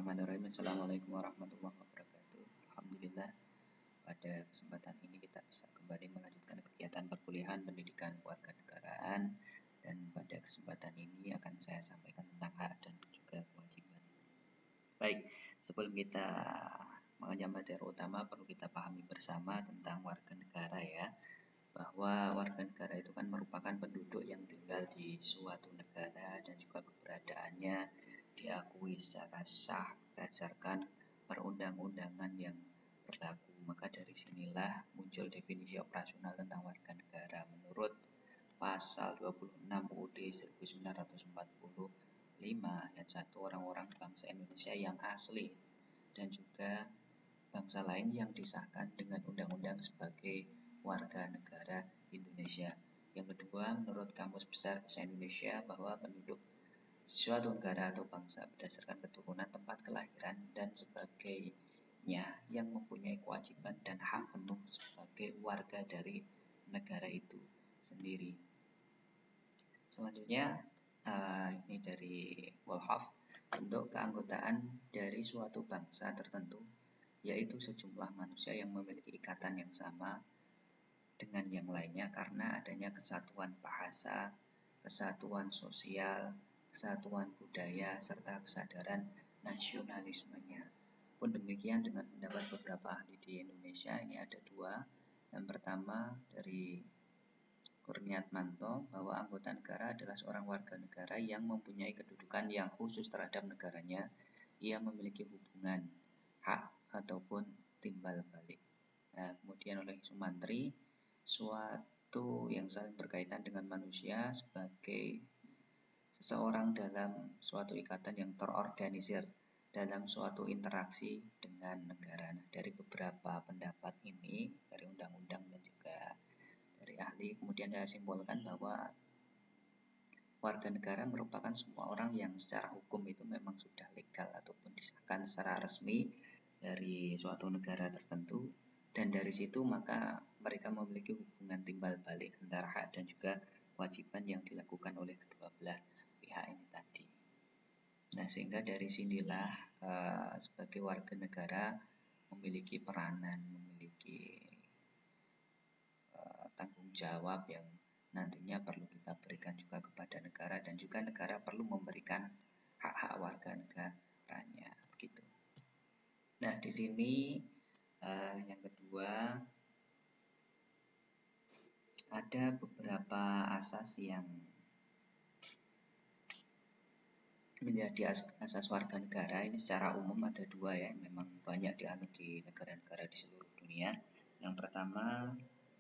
Bismillahirrahmanirrahim. Assalamualaikum warahmatullahi wabarakatuh. Alhamdulillah, pada kesempatan ini kita bisa kembali melanjutkan kegiatan perkuliahan pendidikan kewarganegaraan, dan pada kesempatan ini akan saya sampaikan tentang hak dan juga kewajiban. Baik, sebelum kita mengenyam materi utama, perlu kita pahami bersama tentang warga negara ya, bahwa warga negara itu kan merupakan penduduk yang tinggal di suatu negara dan juga keberadaannya diakui secara sah berdasarkan perundang-undangan yang berlaku. Maka dari sinilah muncul definisi operasional tentang warga negara menurut pasal 26 UUD 1945 ayat 1, orang-orang bangsa Indonesia yang asli dan juga bangsa lain yang disahkan dengan undang-undang sebagai warga negara Indonesia. Yang kedua, menurut Kamus Besar Bahasa Indonesia, bahwa penduduk suatu negara atau bangsa berdasarkan keturunan, tempat kelahiran, dan sebagainya yang mempunyai kewajiban dan hak penuh sebagai warga dari negara itu sendiri. Selanjutnya, ini dari Wolhoff, bentuk keanggotaan dari suatu bangsa tertentu yaitu sejumlah manusia yang memiliki ikatan yang sama dengan yang lainnya karena adanya kesatuan bahasa, kesatuan sosial, kesatuan budaya, serta kesadaran nasionalismenya. Pun demikian dengan pendapat beberapa ahli di Indonesia, ini ada dua. Yang pertama dari Kurniatmanto, bahwa anggota negara adalah seorang warga negara yang mempunyai kedudukan yang khusus terhadap negaranya. Ia memiliki hubungan, hak, ataupun timbal balik. Nah, kemudian oleh Sumantri, suatu yang saling berkaitan dengan manusia sebagai seseorang dalam suatu ikatan yang terorganisir dalam suatu interaksi dengan negara. Nah, dari beberapa pendapat ini, dari undang-undang dan juga dari ahli, kemudian saya simpulkan bahwa warga negara merupakan semua orang yang secara hukum itu memang sudah legal ataupun disahkan secara resmi dari suatu negara tertentu, dan dari situ maka mereka memiliki hubungan timbal balik antara hak dan juga kewajiban yang dilakukan oleh kedua belah pihak ini tadi. Nah, sehingga dari sinilah sebagai warga negara memiliki peranan, memiliki tanggung jawab yang nantinya perlu kita berikan juga kepada negara, dan juga negara perlu memberikan hak-hak warga negaranya, begitu. Nah, di sini yang kedua ada beberapa asas yang menjadi asas warga negara. Ini secara umum ada dua ya, memang banyak dianut di negara-negara di seluruh dunia. Yang pertama,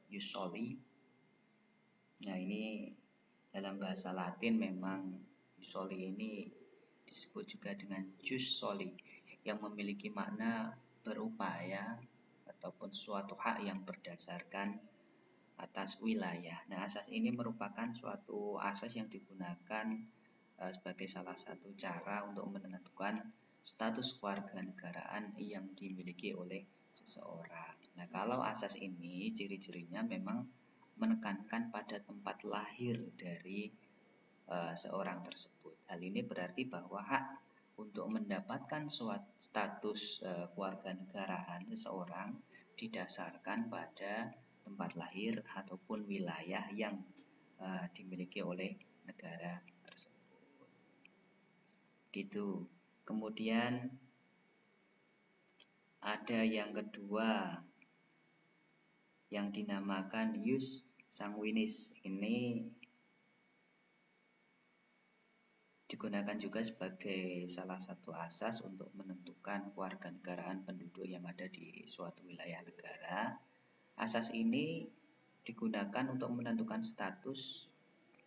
jus soli. Nah, ini dalam bahasa Latin memang jus soli ini disebut juga dengan jus soli, yang memiliki makna berupaya ataupun suatu hak yang berdasarkan atas wilayah. Nah, asas ini merupakan suatu asas yang digunakan sebagai salah satu cara untuk menentukan status kewarganegaraan yang dimiliki oleh seseorang. Nah, kalau asas ini ciri-cirinya memang menekankan pada tempat lahir dari seorang tersebut. Hal ini berarti bahwa hak untuk mendapatkan suatu status kewarganegaraan seseorang didasarkan pada tempat lahir ataupun wilayah yang dimiliki oleh negara tersebut. Gitu. Kemudian ada yang kedua yang dinamakan jus sanguinis. Ini digunakan juga sebagai salah satu asas untuk menentukan kewarganegaraan penduduk yang ada di suatu wilayah negara. Asas ini digunakan untuk menentukan status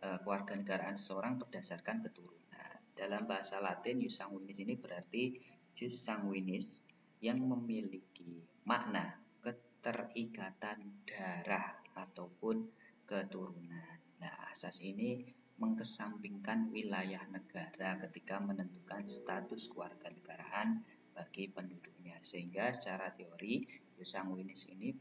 kewarganegaraan seseorang berdasarkan keturunan. Dalam bahasa Latin, jus sanguinis ini berarti jus sanguinis yang memiliki makna keterikatan darah ataupun keturunan. Nah, asas ini mengkesampingkan wilayah negara ketika menentukan status kewarganegaraan bagi penduduknya, sehingga secara teori jus sanguinis ini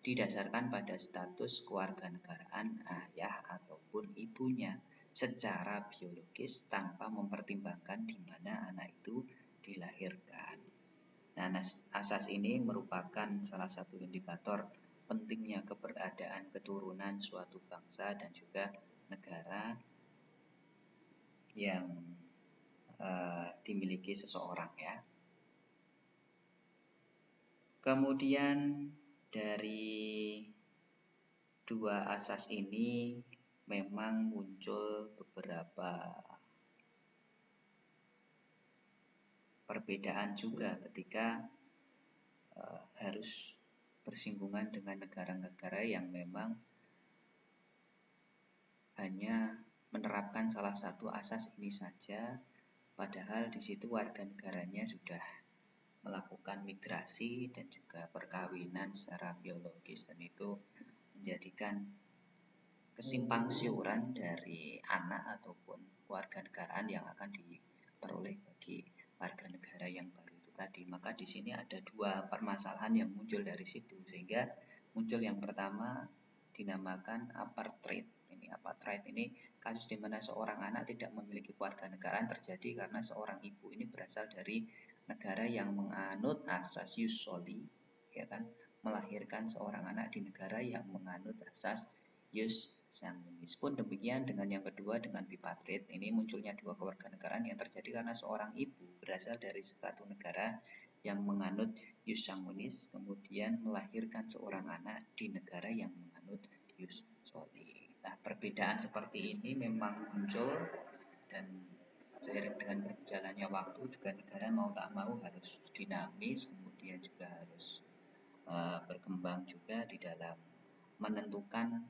didasarkan pada status kewarganegaraan ayah ataupun ibunya secara biologis tanpa mempertimbangkan di mana anak itu dilahirkan. Nah, asas ini merupakan salah satu indikator pentingnya keberadaan keturunan suatu bangsa dan juga negara yang dimiliki seseorang ya. Kemudian dari dua asas ini memang muncul beberapa perbedaan juga ketika harus bersinggungan dengan negara-negara yang memang hanya menerapkan salah satu asas ini saja, padahal di situ warga negaranya sudah melakukan migrasi dan juga perkawinan secara biologis, dan itu menjadikan kesimpang siuran dari anak ataupun kewarganegaraan yang akan diperoleh bagi warga negara yang baru itu tadi. Maka di sini ada dua permasalahan yang muncul dari situ, sehingga muncul yang pertama dinamakan apartheid. Apartheid ini kasus di mana seorang anak tidak memiliki kewarganegaraan terjadi karena seorang ibu ini berasal dari negara yang menganut asas jus soli, ya kan, melahirkan seorang anak di negara yang menganut asas jus sanguinis. Pun demikian dengan yang kedua, dengan bipartit, ini munculnya dua kewarganegaraan yang terjadi karena seorang ibu berasal dari suatu negara yang menganut jus sanguinis, kemudian melahirkan seorang anak di negara yang menganut jus soli. Nah, perbedaan seperti ini memang muncul, dan seiring dengan berjalannya waktu juga negara mau tak mau harus dinamis, kemudian juga harus berkembang juga di dalam menentukan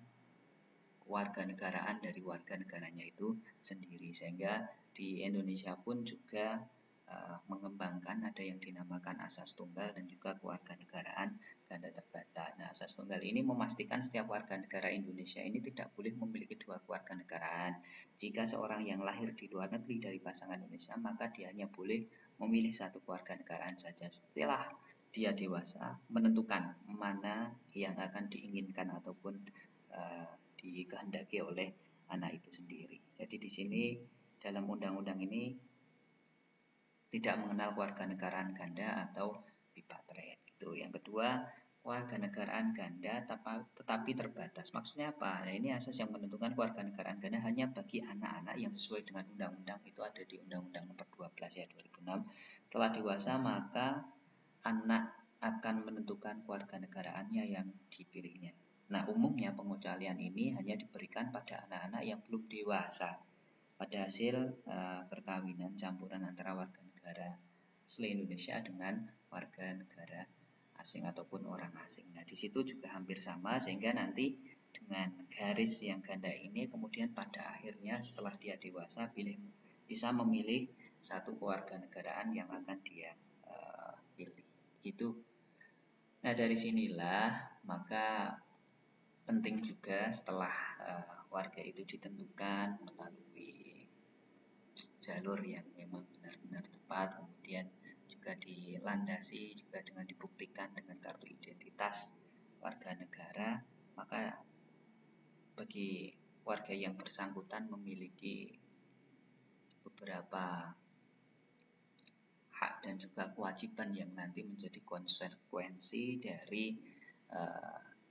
kewarganegaraan dari warga negaranya itu sendiri. Sehingga di Indonesia pun juga mengembangkan ada yang dinamakan asas tunggal dan juga kewarganegaraan ganda terbatas. Nah, asas tunggal ini memastikan setiap warga negara Indonesia ini tidak boleh memiliki dua kewarganegaraan. Jika seorang yang lahir di luar negeri dari pasangan Indonesia, maka dia hanya boleh memilih satu kewarganegaraan saja. Setelah dia dewasa, menentukan mana yang akan diinginkan ataupun dikehendaki oleh anak itu sendiri. Jadi di sini dalam undang-undang ini tidak mengenal kewarganegaraan ganda atau bipartit. Itu. Yang kedua, kewarganegaraan ganda tetapi terbatas. Maksudnya apa? Nah, ini asas yang menentukan kewarganegaraan ganda hanya bagi anak-anak yang sesuai dengan undang-undang, itu ada di Undang-Undang Nomor 12 ya 2006. Setelah dewasa maka anak akan menentukan kewarganegaraannya yang dipilihnya. Nah, umumnya pengecualian ini hanya diberikan pada anak-anak yang belum dewasa pada hasil perkawinan campuran antara warga negara asli Indonesia dengan warga negara asing ataupun orang asing. Nah, di situ juga hampir sama, sehingga nanti dengan garis yang ganda ini kemudian pada akhirnya setelah dia dewasa bisa memilih satu kewarganegaraan yang akan dia pilih. Gitu. Nah, dari sinilah maka penting juga setelah warga itu ditentukan melalui jalur yang memang benar-benar tepat, kemudian juga dilandasi juga dengan dibuktikan dengan kartu identitas warga negara, maka bagi warga yang bersangkutan memiliki beberapa hak dan juga kewajiban yang nanti menjadi konsekuensi dari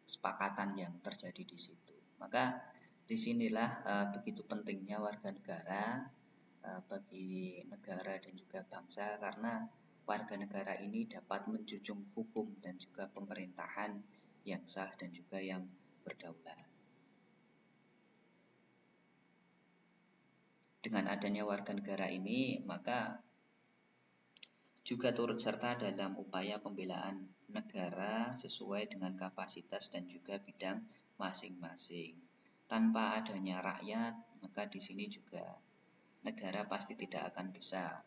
kesepakatan yang terjadi di situ. Maka disinilah begitu pentingnya warga negara bagi negara dan juga bangsa, karena warga negara ini dapat menjunjung hukum dan juga pemerintahan yang sah dan juga yang berdaulat. Dengan adanya warga negara ini, maka juga turut serta dalam upaya pembelaan negara sesuai dengan kapasitas dan juga bidang masing-masing. Tanpa adanya rakyat, maka di sini juga negara pasti tidak akan bisa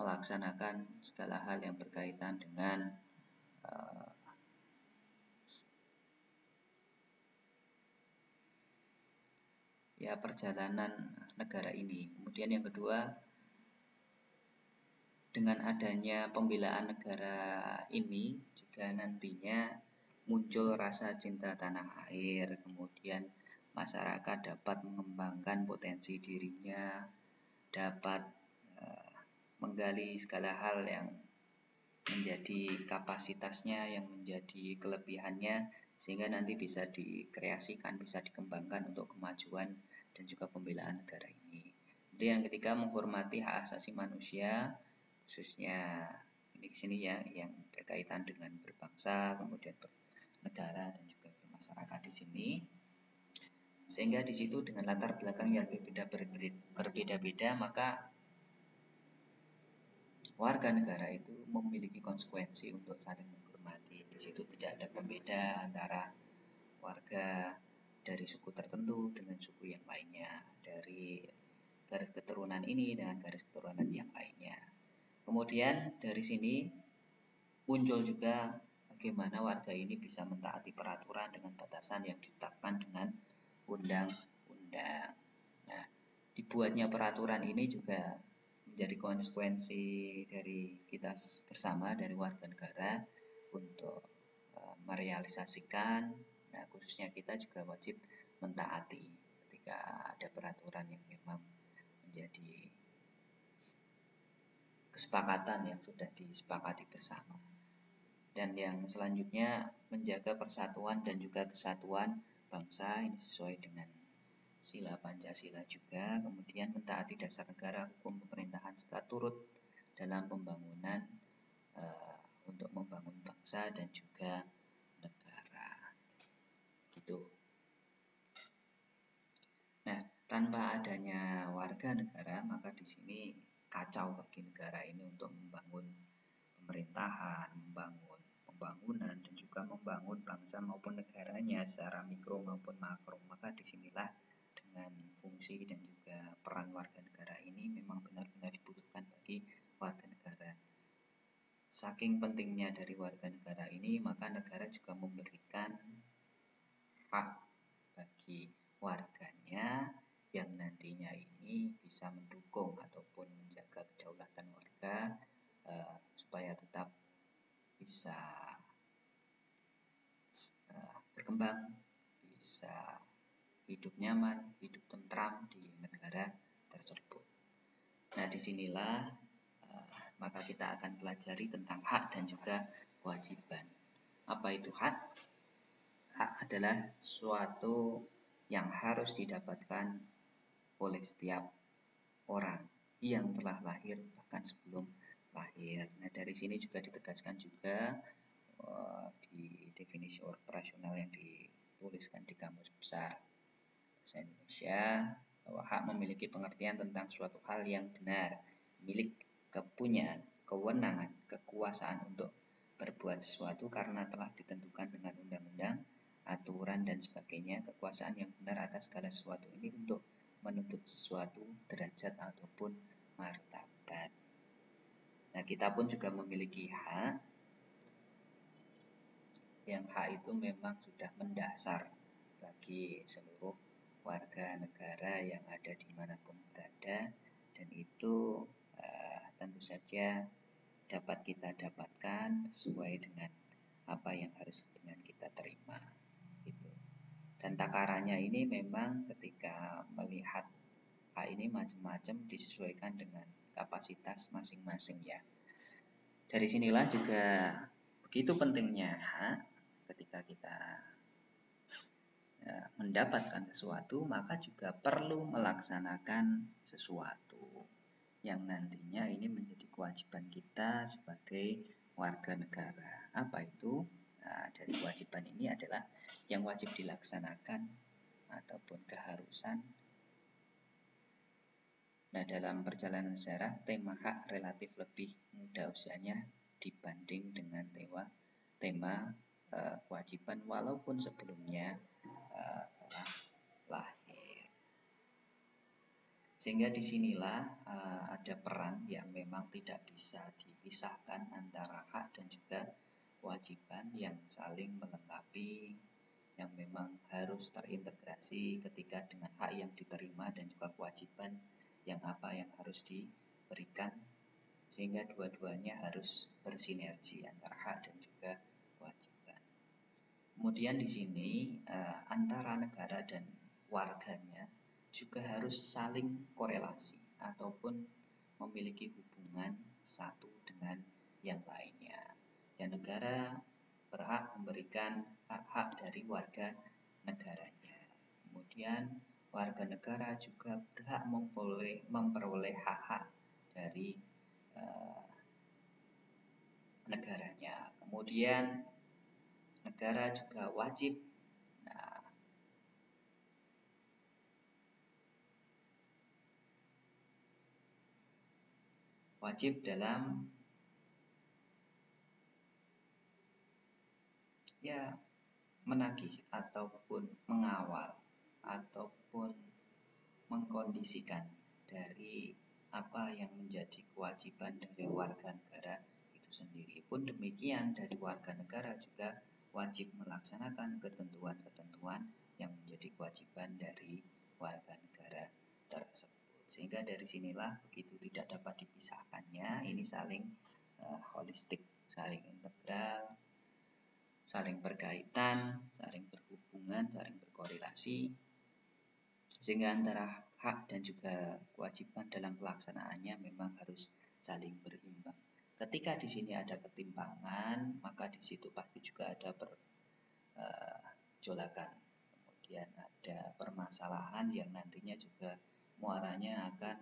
melaksanakan segala hal yang berkaitan dengan perjalanan negara ini. Kemudian yang kedua, dengan adanya pembelaan negara ini juga nantinya muncul rasa cinta tanah air, kemudian masyarakat dapat mengembangkan potensi dirinya, dapat menggali segala hal yang menjadi kapasitasnya, yang menjadi kelebihannya, sehingga nanti bisa dikreasikan, bisa dikembangkan untuk kemajuan dan juga pembelaan negara ini. Kemudian yang ketiga, menghormati hak asasi manusia, khususnya ini di sini ya, yang berkaitan dengan berbangsa, kemudian bernegara dan juga bermasyarakat di sini. Sehingga di situ dengan latar belakang yang berbeda-beda, maka warga negara itu memiliki konsekuensi untuk saling menghormati. Di situ tidak ada pembeda antara warga dari suku tertentu dengan suku yang lainnya, dari garis keturunan ini dengan garis keturunan yang lainnya. Kemudian dari sini muncul juga bagaimana warga ini bisa mentaati peraturan dengan batasan yang ditetapkan dengan undang-undang. Nah, dibuatnya peraturan ini juga menjadi konsekuensi dari kita bersama, dari warga negara untuk merealisasikan. Nah, khususnya kita juga wajib mentaati ketika ada peraturan yang memang menjadi kesepakatan yang sudah disepakati bersama. Dan yang selanjutnya menjaga persatuan dan juga kesatuan bangsa, ini sesuai dengan sila Pancasila juga. Kemudian mentaati dasar negara, hukum pemerintahan, serta turut dalam pembangunan untuk membangun bangsa dan juga negara. Gitu. Nah, tanpa adanya warga negara, maka di sini kacau bagi negara ini untuk membangun pemerintahan, membangun pembangunan dan juga membangun bangsa maupun negaranya secara mikro maupun makro. Maka disinilah dengan fungsi dan juga peran warga negara ini memang benar-benar dibutuhkan bagi warga negara. Saking pentingnya dari warga negara ini, maka negara juga memberikan hak bagi warganya yang nantinya ini bisa mendukung ataupun menjaga kedaulatan warga supaya tetap bisa berkembang, bisa hidup nyaman, hidup tentram di negara tersebut. Nah, disinilah maka kita akan pelajari tentang hak dan juga kewajiban. Apa itu hak? Hak adalah suatu yang harus didapatkan oleh setiap orang yang telah lahir bahkan sebelum lahir. Nah, dari sini juga ditegaskan juga di definisi operasional yang dituliskan di Kamus Besar Bahasa Indonesia, bahwa hak memiliki pengertian tentang suatu hal yang benar, milik, kepunyaan, kewenangan, kekuasaan untuk berbuat sesuatu karena telah ditentukan dengan undang-undang, aturan dan sebagainya. Kekuasaan yang benar atas segala sesuatu ini untuk menuntut sesuatu derajat ataupun martabat. Nah, kita pun juga memiliki hak, yang hak itu memang sudah mendasar bagi seluruh warga negara yang ada dimanapun berada, dan itu tentu saja dapat kita dapatkan sesuai dengan apa yang harus dengan kita terima gitu. Dan takarannya ini memang ketika melihat hak ini macam-macam disesuaikan dengan kapasitas masing-masing ya. Dari sinilah juga begitu pentingnya hak. Ketika kita mendapatkan sesuatu, maka juga perlu melaksanakan sesuatu yang nantinya ini menjadi kewajiban kita sebagai warga negara. Apa itu? Nah, dari kewajiban ini adalah yang wajib dilaksanakan ataupun keharusan. Nah, dalam perjalanan sejarah, tema hak relatif lebih muda usianya dibanding dengan tema kewajiban, walaupun sebelumnya telah lahir. Sehingga disinilah ada peran yang memang tidak bisa dipisahkan antara hak dan juga kewajiban yang saling melengkapi, yang memang harus terintegrasi ketika dengan hak yang diterima dan juga kewajiban yang harus diberikan, sehingga dua-duanya harus bersinergi antara hak dan juga kewajiban. Kemudian di sini antara negara dan warganya juga harus saling korelasi ataupun memiliki hubungan hubungan satu dengan yang lainnya. Dan negara berhak memberikan hak-hak dari warga negaranya. Kemudian warga negara juga berhak memperoleh hak-hak dari negaranya. Kemudian negara juga wajib dalam menagih ataupun mengawal ataupun mengkondisikan dari apa yang menjadi kewajiban dari warga negara itu sendiri. Pun demikian, dari warga negara juga wajib melaksanakan ketentuan-ketentuan yang menjadi kewajiban dari warga negara tersebut. Sehingga dari sinilah begitu tidak dapat dipisahkannya, ini saling holistik, saling integral, saling berkaitan, saling berhubungan, saling berkorelasi, sehingga antara hak dan juga kewajiban dalam pelaksanaannya memang harus saling berimbang. Ketika di sini ada ketimpangan, maka di situ pasti juga ada perjolakan. Kemudian ada permasalahan yang nantinya juga muaranya akan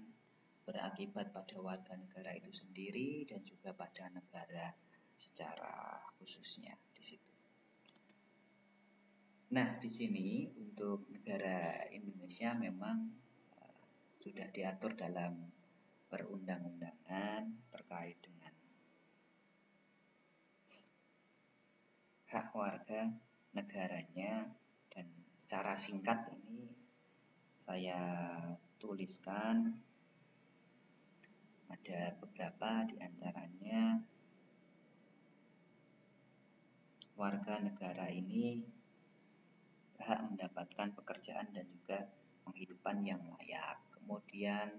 berakibat pada warga negara itu sendiri dan juga pada negara secara khususnya di situ. Nah, di sini untuk negara Indonesia memang sudah diatur dalam perundang-undangan terkait dengan hak warga negaranya, dan secara singkat ini saya tuliskan ada beberapa di antaranya. Warga negara ini berhak mendapatkan pekerjaan dan juga penghidupan yang layak, kemudian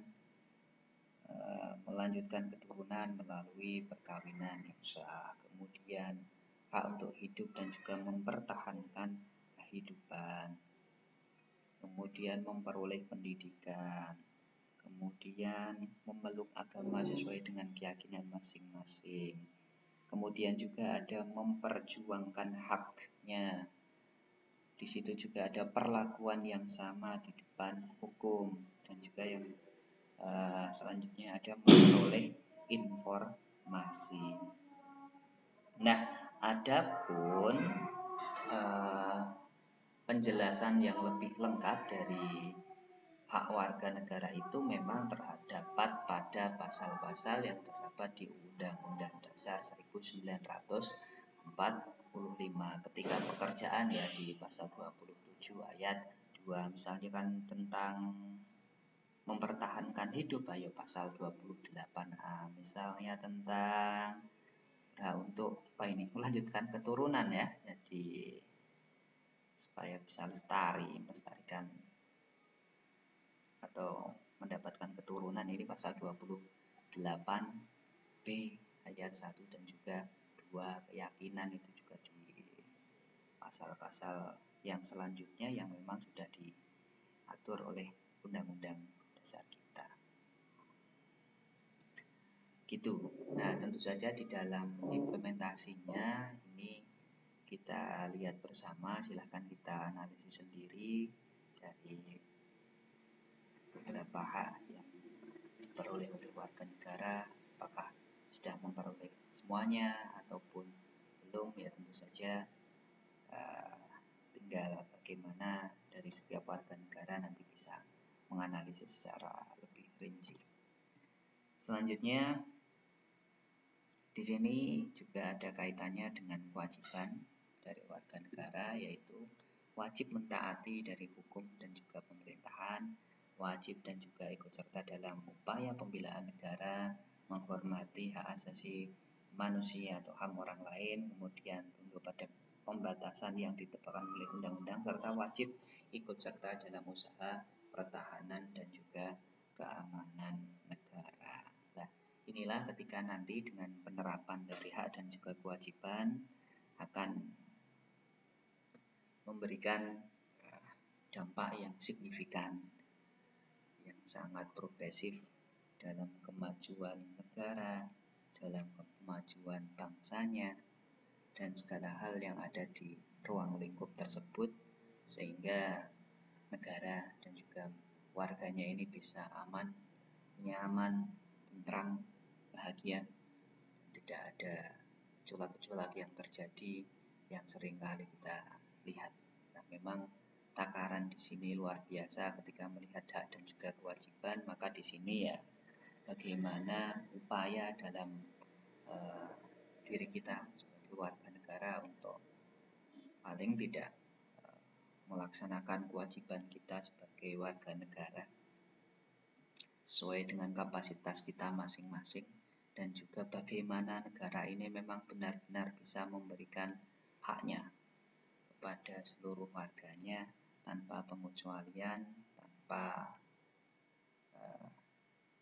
melanjutkan keturunan melalui perkawinan yang sah, kemudian hak untuk hidup dan juga mempertahankan kehidupan, kemudian memperoleh pendidikan, kemudian memeluk agama sesuai dengan keyakinan masing-masing, kemudian juga ada memperjuangkan haknya. Di situ juga ada perlakuan yang sama di depan hukum, dan juga yang selanjutnya ada memperoleh informasi. Nah, adapun penjelasan yang lebih lengkap dari hak warga negara itu memang terdapat pada pasal-pasal yang terdapat di Undang-Undang Dasar 1945 ketika pekerjaan, ya, di pasal 27 ayat 2 misalnya kan tentang mempertahankan hidup, ayo pasal 28A misalnya tentang untuk melanjutkan keturunan, ya, jadi supaya bisa melestarikan atau mendapatkan keturunan, ini pasal 28B ayat 1 dan juga 2 keyakinan, itu juga di pasal-pasal yang selanjutnya yang memang sudah diatur oleh Undang-Undang Dasar kita. Gitu. Nah, tentu saja di dalam implementasinya ini kita lihat bersama, silahkan kita analisis sendiri dari beberapa hak yang diperoleh oleh warga negara, apakah sudah memperoleh semuanya ataupun belum, ya tentu saja tinggal bagaimana dari setiap warga negara nanti bisa menganalisis secara lebih rinci. Selanjutnya di sini juga ada kaitannya dengan kewajiban dari warga negara, yaitu wajib mentaati dari hukum dan juga pemerintahan, wajib dan juga ikut serta dalam upaya pembelaan negara, menghormati hak asasi manusia atau HAM orang lain, kemudian tunduk pada pembatasan yang ditetapkan oleh undang-undang, serta wajib ikut serta dalam usaha pertahanan dan juga keamanan negara. Nah, inilah ketika nanti dengan penerapan dari hak dan juga kewajiban akan memberikan dampak yang signifikan, yang sangat progresif dalam kemajuan negara, dalam kemajuan bangsanya, dan segala hal yang ada di ruang lingkup tersebut, sehingga negara dan juga warganya ini bisa aman, nyaman, tentram, bahagia, tidak ada gejolak-gejolak yang terjadi yang sering kali kita lihat. Nah, memang takaran di sini luar biasa ketika melihat hak dan juga kewajiban. Maka di sini ya bagaimana upaya dalam diri kita sebagai warga negara untuk paling tidak melaksanakan kewajiban kita sebagai warga negara sesuai dengan kapasitas kita masing-masing, dan juga bagaimana negara ini memang benar-benar bisa memberikan haknya kepada seluruh warganya tanpa pengecualian, tanpa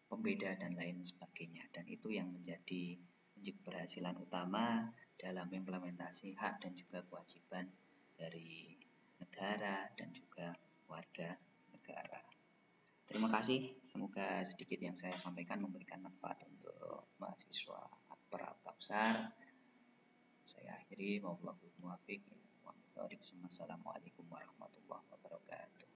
pembeda dan lain sebagainya. Dan itu yang menjadi keberhasilan utama dalam implementasi hak dan juga kewajiban dari negara dan juga warga negara. Terima kasih, semoga sedikit yang saya sampaikan memberikan manfaat untuk mahasiswa akper atau SAR. Saya akhiri, wabillahi muwaffiq. Wassalamualaikum warahmatullahi wabarakatuh.